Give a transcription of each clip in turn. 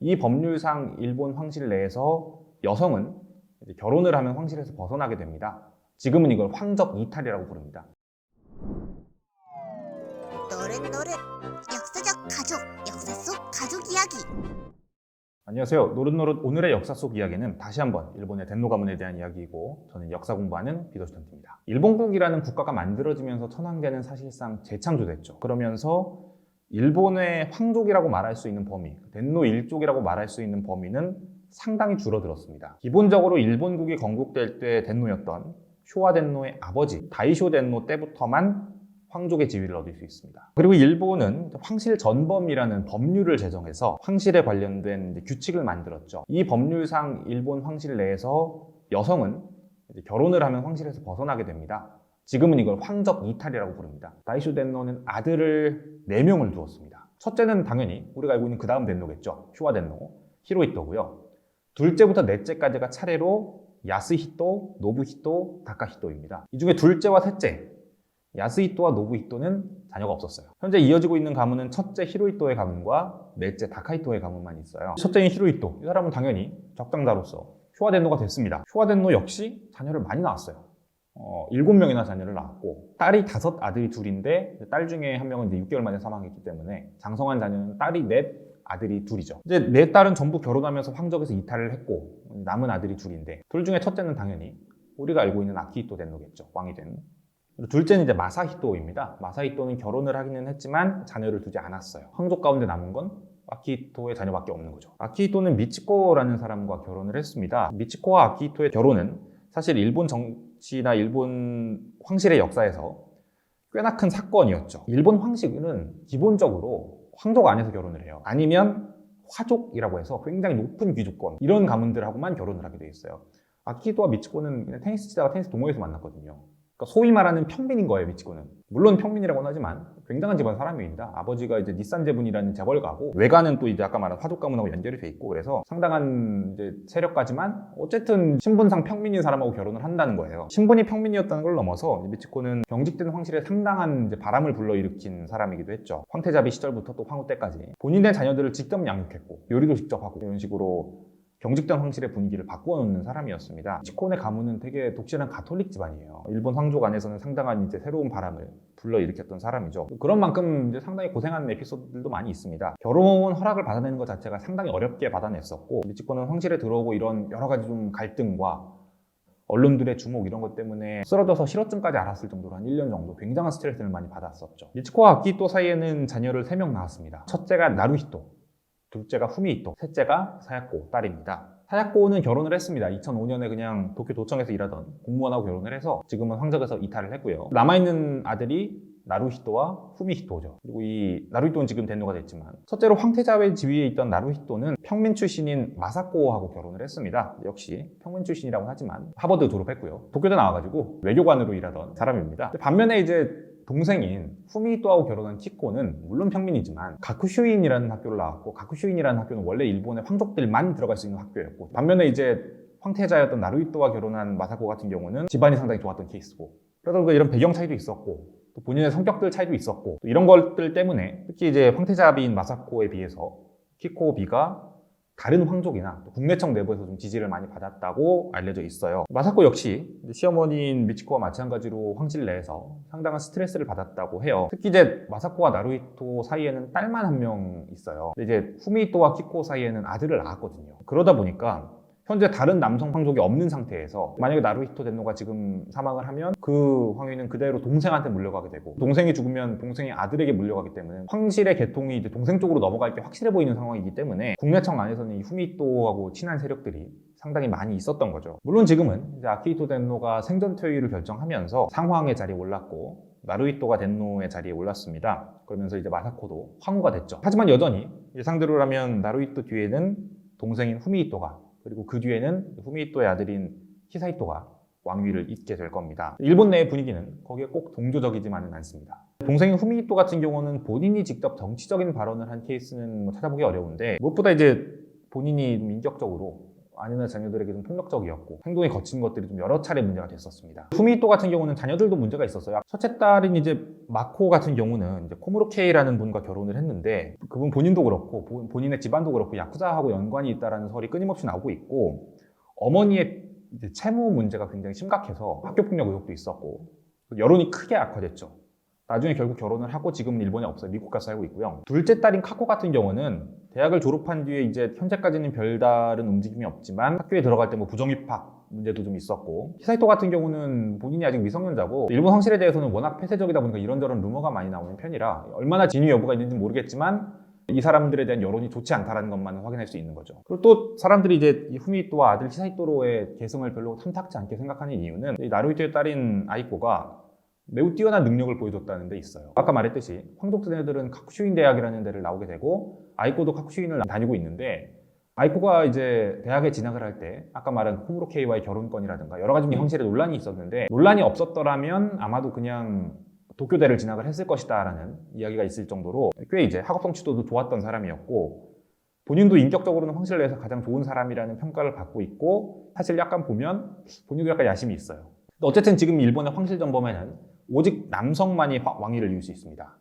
이 법률상 일본 황실 내에서 여성은 이제 결혼을 하면 황실에서 벗어나게 됩니다. 지금은 이걸 황적 이탈이라고 부릅니다. 노릇노릇 역사적 가족, 역사 속 가족 이야기. 안녕하세요. 노릇노릇 오늘의 역사 속 이야기는 다시 한번 일본의 덴노 가문에 대한 이야기이고, 저는 역사 공부하는 비더슈턴트입니다. 일본국이라는 국가가 만들어지면서 천황제는 사실상 재창조됐죠. 그러면서 일본의 황족이라고 말할 수 있는 범위, 덴노 일족이라고 말할 수 있는 범위는 상당히 줄어들었습니다. 기본적으로 일본국이 건국될 때 덴노였던 쇼와 덴노의 아버지 다이쇼 덴노 때부터만 황족의 지위를 얻을 수 있습니다. 그리고 일본은 황실 전범이라는 법률을 제정해서 황실에 관련된 규칙을 만들었죠. 이 법률상 일본 황실 내에서 여성은 결혼을 하면 황실에서 벗어나게 됩니다. 지금은 이걸 황적 이탈이라고 부릅니다. 다이쇼 덴노는 아들을 4명을 두었습니다. 첫째는 당연히 우리가 알고 있는 그 다음 덴노겠죠. 쇼와 덴노, 히로히토고요. 둘째부터 넷째까지가 차례로 야스히토, 노부히토, 다카히토입니다. 이 중에 둘째와 셋째, 야스히토와 노부히토는 자녀가 없었어요. 현재 이어지고 있는 가문은 첫째 히로히토의 가문과 넷째 다카히토의 가문만 있어요. 첫째인 히로히토, 이 사람은 당연히 적당자로서 쇼와 덴노가 됐습니다. 쇼와 덴노 역시 자녀를 많이 낳았어요. 7명이나 자녀를 낳았고, 딸이 5, 아들이 2인데 딸 중에 한 명은 이제 6개월 만에 사망했기 때문에 장성한 자녀는 딸이 4, 아들이 2이죠. 이제 4딸은 전부 결혼하면서 황적에서 이탈을 했고, 남은 아들이 2인데, 둘 중에 첫째는 당연히 우리가 알고 있는 아키히토 덴노겠죠. 왕이 된. 둘째는 이제 마사히토입니다. 마사히토는 결혼을 하기는 했지만 자녀를 두지 않았어요. 황족 가운데 남은 건 아키히토의 자녀밖에 없는 거죠. 아키히토는 미치코라는 사람과 결혼을 했습니다. 미치코와 아키히토의 결혼은 사실 일본 정치나 일본 황실의 역사에서 꽤나 큰 사건이었죠. 일본 황실은 기본적으로 황족 안에서 결혼을 해요. 아니면 화족이라고 해서 굉장히 높은 귀족권, 이런 가문들하고만 결혼을 하게 돼 있어요. 아키히토와 미치코는 그냥 테니스 치다가 테니스 동호회에서 만났거든요. 그러니까 소위 말하는 평민인 거예요, 미치코는. 물론 평민이라고는 하지만 굉장한 집안 사람입니다. 아버지가 이제 니산 제분이라는 재벌가고, 외가는 또 이제 아까 말한 화족 가문하고 연결이 돼 있고, 그래서 상당한 이제 세력까지만 어쨌든 신분상 평민인 사람하고 결혼을 한다는 거예요. 신분이 평민이었다는 걸 넘어서 미치코는 경직된 황실에 상당한 이제 바람을 불러일으킨 사람이기도 했죠. 황태자비 시절부터 또 황후 때까지 본인의 자녀들을 직접 양육했고, 요리도 직접 하고, 이런 식으로 경직된 황실의 분위기를 바꾸어 놓는 사람이었습니다. 미치코네 가문은 되게 독실한 가톨릭 집안이에요. 일본 황족 안에서는 상당한 이제 새로운 바람을 불러일으켰던 사람이죠. 그런 만큼 이제 상당히 고생하는 에피소드들도 많이 있습니다. 결혼 허락을 받아내는 것 자체가 상당히 어렵게 받아냈었고, 미치코는 황실에 들어오고 이런 여러 가지 좀 갈등과 언론들의 주목 이런 것 때문에 쓰러져서 실어증까지 앓았을 정도로 한 1년 정도 굉장한 스트레스를 많이 받았었죠. 미치코와 아키히토 사이에는 자녀를 3명 낳았습니다. 첫째가 나루히토, 둘째가 후미히토, 셋째가 사야코, 딸입니다. 사야코는 결혼을 했습니다. 2005년에 그냥 도쿄 도청에서 일하던 공무원하고 결혼을 해서 지금은 황적에서 이탈을 했고요. 남아있는 아들이 나루히토와 후미히토죠. 그리고 이 나루히토는 지금 덴노가 됐지만, 첫째로 황태자의 지위에 있던 나루히토는 평민 출신인 마사코하고 결혼을 했습니다. 역시 평민 출신이라고 하지만 하버드 졸업했고요. 도쿄대 나와가지고 외교관으로 일하던 사람입니다. 반면에 이제 동생인 후미히토하고 결혼한 키코는 물론 평민이지만 가쿠슈인이라는 학교를 나왔고, 가쿠슈인이라는 학교는 원래 일본의 황족들만 들어갈 수 있는 학교였고, 반면에 이제 황태자였던 나루히토와 결혼한 마사코 같은 경우는 집안이 상당히 좋았던 케이스고, 그러다 보니까 이런 배경 차이도 있었고, 또 본인의 성격들 차이도 있었고, 또 이런 것들 때문에 특히 이제 황태자비인 마사코에 비해서 키코비가 다른 황족이나 국내청 내부에서 좀 지지를 많이 받았다고 알려져 있어요. 마사코 역시 시어머니인 미치코와 마찬가지로 황실 내에서 상당한 스트레스를 받았다고 해요. 특히 이제 마사코와 나루히토 사이에는 딸만 1명 있어요. 근데 이제 후미히토와 키코 사이에는 아들을 낳았거든요. 그러다 보니까 현재 다른 남성 황족이 없는 상태에서 만약에 나루히토 덴노가 지금 사망을 하면 그 황위는 그대로 동생한테 물려가게 되고, 동생이 죽으면 동생이 아들에게 물려가기 때문에 황실의 계통이 이제 동생 쪽으로 넘어갈 게 확실해 보이는 상황이기 때문에 국내청 안에서는 이 후미히토하고 친한 세력들이 상당히 많이 있었던 거죠. 물론 지금은 이제 아키히토 덴노가 생전 퇴위를 결정하면서 상황의 자리에 올랐고, 나루히토가 덴노의 자리에 올랐습니다. 그러면서 이제 마사코도 황후가 됐죠. 하지만 여전히 예상대로라면 나루히토 뒤에는 동생인 후미히토가, 그리고 그 뒤에는 후미히토의 아들인 히사히토가 왕위를 잇게 될 겁니다. 일본 내의 분위기는 거기에 꼭 동조적이지만은 않습니다. 동생인 후미히토 같은 경우는 본인이 직접 정치적인 발언을 한 케이스는 찾아보기 어려운데, 무엇보다 이제 본인이 인격적으로 아내나 자녀들에게 좀 폭력적이었고 행동이 거친 것들이 좀 여러 차례 문제가 됐었습니다. 후미히토 같은 경우는 자녀들도 문제가 있었어요. 첫째 딸인 이제 마코 같은 경우는 이제 코무로 케이라는 분과 결혼을 했는데 그분 본인도 그렇고 본인의 집안도 그렇고 야쿠자하고 연관이 있다라는 설이 끊임없이 나오고 있고 어머니의 이제 채무 문제가 굉장히 심각해서 학교 폭력 의혹도 있었고 여론이 크게 악화됐죠. 나중에 결국 결혼을 하고 지금은 일본에 없어요. 미국 가서 살고 있고요. 둘째 딸인 카코 같은 경우는 대학을 졸업한 뒤에 이제 현재까지는 별다른 움직임이 없지만 학교에 들어갈 때 뭐 부정입학 문제도 좀 있었고 히사이토 같은 경우는 본인이 아직 미성년자고 일본 황실에 대해서는 워낙 폐쇄적이다 보니까 이런저런 루머가 많이 나오는 편이라 얼마나 진위 여부가 있는지 모르겠지만 이 사람들에 대한 여론이 좋지 않다는 것만은 확인할 수 있는 거죠. 그리고 또 사람들이 이제 이 후미히토와 아들 히사이토로의 개성을 별로 탐탁지 않게 생각하는 이유는 이 나루히토의 딸인 아이코가 매우 뛰어난 능력을 보여줬다는 데 있어요. 아까 말했듯이 황족세대들은 카쿠슈인 대학이라는 데를 나오게 되고 아이코도 카쿠슈인을 다니고 있는데 아이코가 이제 대학에 진학을 할 때 아까 말한 코무로 케이와의 결혼권이라든가 여러 가지 형식의 논란이 있었는데 논란이 없었더라면 아마도 그냥 도쿄대를 진학을 했을 것이다 라는 이야기가 있을 정도로 꽤 이제 학업 성취도도 좋았던 사람이었고 본인도 인격적으로는 황실 내에서 가장 좋은 사람이라는 평가를 받고 있고 사실 약간 보면 본인도 약간 야심이 있어요. 어쨌든 지금 일본의 황실 전범에는 오직 남성만이 왕위를 이을 수 있습니다.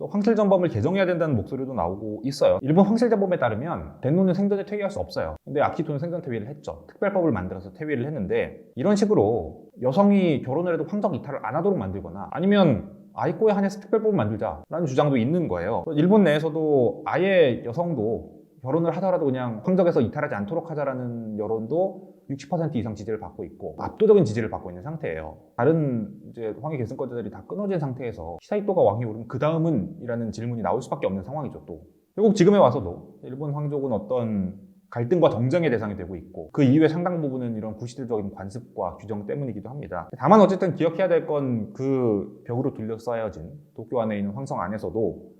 황실 전범을 개정해야 된다는 목소리도 나오고 있어요. 일본 황실 전범에 따르면 덴노는 생전에 퇴위할 수 없어요. 근데 아키토는 생전 퇴위를 했죠. 특별법을 만들어서 퇴위를 했는데 이런 식으로 여성이 결혼을 해도 황적 이탈을 안 하도록 만들거나 아니면 아이코에 한해서 특별법을 만들자라는 주장도 있는 거예요. 일본 내에서도 아예 여성도 결혼을 하더라도 그냥 황적에서 이탈하지 않도록 하자라는 여론도 60% 이상 지지를 받고 있고 압도적인 지지를 받고 있는 상태예요. 다른 이제 황위 계승권자들이 다 끊어진 상태에서 히사이토가 왕위 오르면 그 다음은? 이라는 질문이 나올 수밖에 없는 상황이죠. 또 결국 지금에 와서도 일본 황족은 어떤 갈등과 정쟁의 대상이 되고 있고 그 이후에 상당 부분은 이런 구시대적인 관습과 규정 때문이기도 합니다. 다만 어쨌든 기억해야 될 건 그 벽으로 둘러싸여진 도쿄 안에 있는 황성 안에서도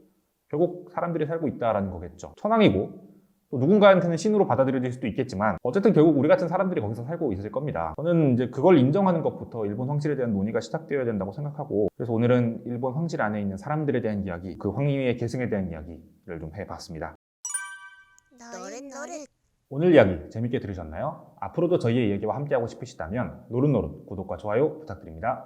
결국 사람들이 살고 있다라는 거겠죠. 천황이고 또 누군가한테는 신으로 받아들여질 수도 있겠지만 어쨌든 결국 우리 같은 사람들이 거기서 살고 있을 겁니다. 저는 이제 그걸 인정하는 것부터 일본 황실에 대한 논의가 시작되어야 된다고 생각하고 그래서 오늘은 일본 황실 안에 있는 사람들에 대한 이야기, 그 황위의 계승에 대한 이야기를 좀 해봤습니다. 노릇노릇. 오늘 이야기 재밌게 들으셨나요? 앞으로도 저희의 이야기와 함께하고 싶으시다면 노릇노릇 구독과 좋아요 부탁드립니다.